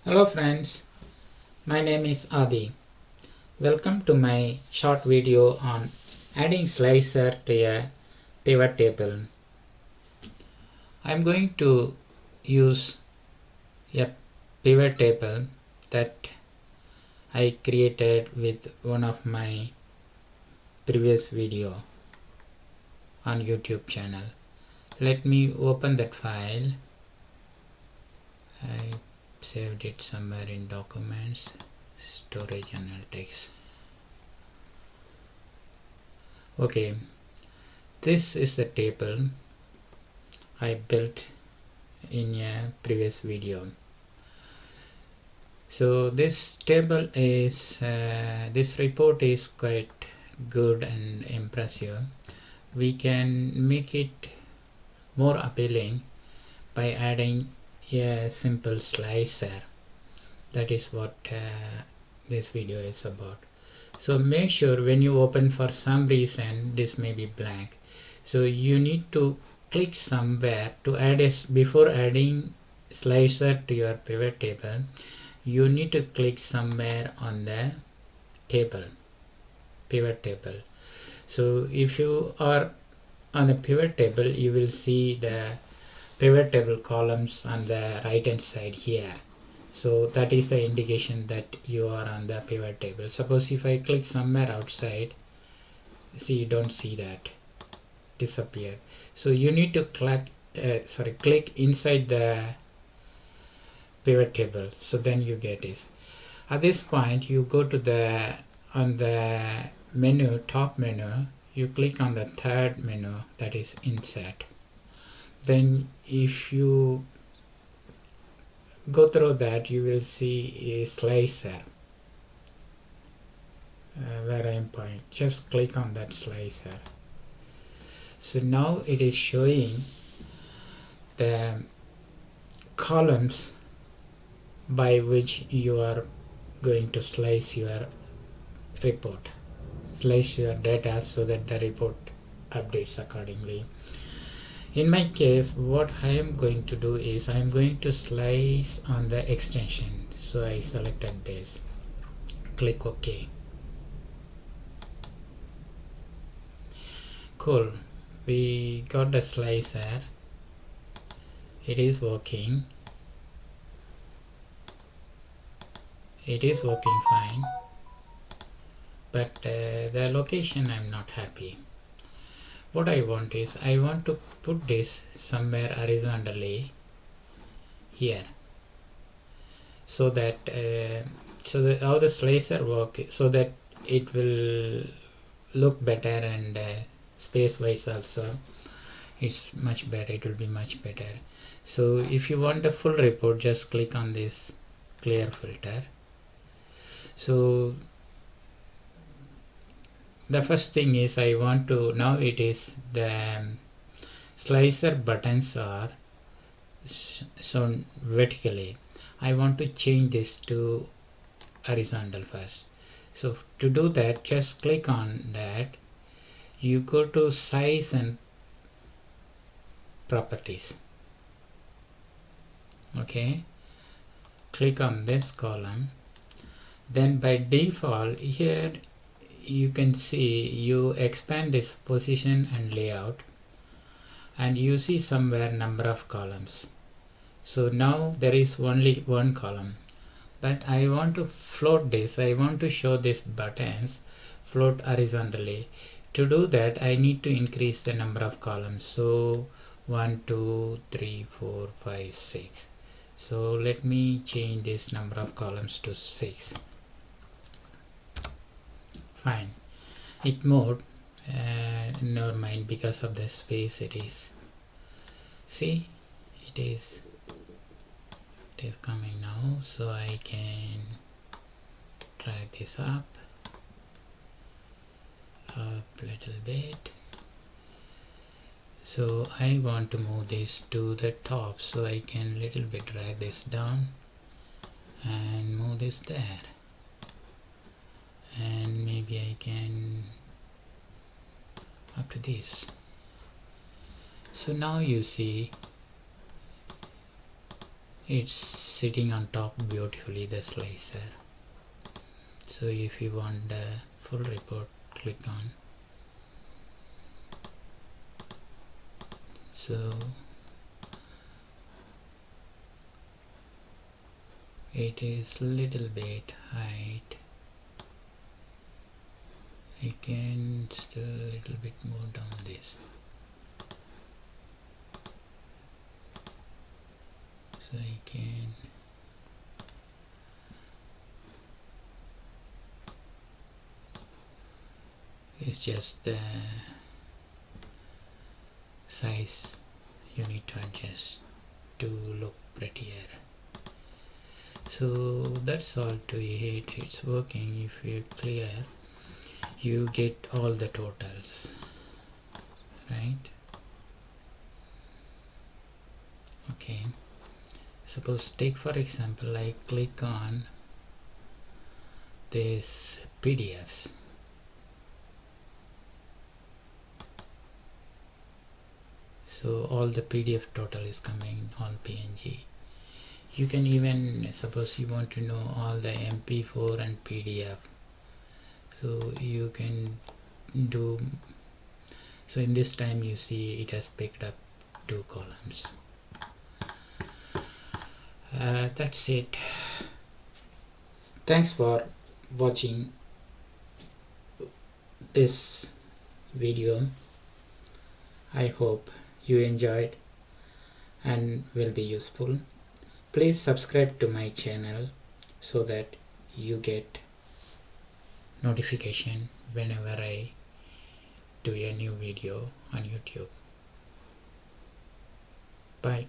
Hello friends, my name is Adi. Welcome to my short video on adding slicer to a pivot table. I am going to use a pivot table that I created with one of my previous video on YouTube channel. Let me open that file. I saved it somewhere in documents, storage analytics. Okay, this is the table I built in a previous video. So this table is this report is quite good and impressive. We can make it more appealing by adding a simple slicer. That is what this video is about. So make sure when you open, for some reason this may be blank, so you need to click somewhere to add before adding slicer to your pivot table. You need to click somewhere on the pivot table. So if you are on the pivot table, you will see the pivot table columns on the right hand side here. So that is the indication that you are on the pivot table. Suppose if I click somewhere outside, see, you don't see that, disappeared. So you need to click inside the pivot table, so then you get it. At this point you go to the menu, top menu, you click on the third menu, that is insert. Then if you go through that, you will see a slicer, where I am pointing. Just click on that slicer. So now it is showing the columns by which you are going to slice your report, slice your data, so that the report updates accordingly. In my case, what I am going to do is I am going to slice on the extension. So I selected this, click OK. Cool, we got the slicer, it is working. It is working fine, but the location I'm not happy. What I want is I want to put this somewhere horizontally here, so that how the slicer work, so that it will look better, and space wise also it's much better, it will be much better. So if you want the full report, just click on this clear filter. So the first thing is I want to, now it is the slicer buttons are shown vertically. I want to change this to horizontal first. So to do that, just click on that, you go to size and properties. Okay, click on this column. Then by default here you can see you expand this position and layout, and you see somewhere number of columns. So now there is only one column, but I want to float this, I want to show these buttons float horizontally. To do that, I need to increase the number of columns. So 1 2 3 4 5 6. So let me change this number of columns to 6. Fine, it moved, never mind, because of the space it is, see, it is coming now. So I can drag this up a little bit. So I want to move this to the top, so I can little bit drag this down and move this there, and maybe I can up to this. So now you see it's sitting on top beautifully, the slicer. So if you want the full report, click on. So it is little bit height. I can still a little bit more down this. So I can it's just the size you need to adjust to look prettier. So that's all to it. It's working. If you clear, you get all the totals, right? Okay, suppose take for example I click on this PDFs. So all the PDF total is coming on PNG. You can even, suppose you want to know all the MP4 and PDF, so you can do. So in this time you see it has picked up 2 columns. That's it. Thanks for watching this video. I hope you enjoyed and will be useful. Please subscribe to my channel so that you get notification whenever I do a new video on YouTube. Bye.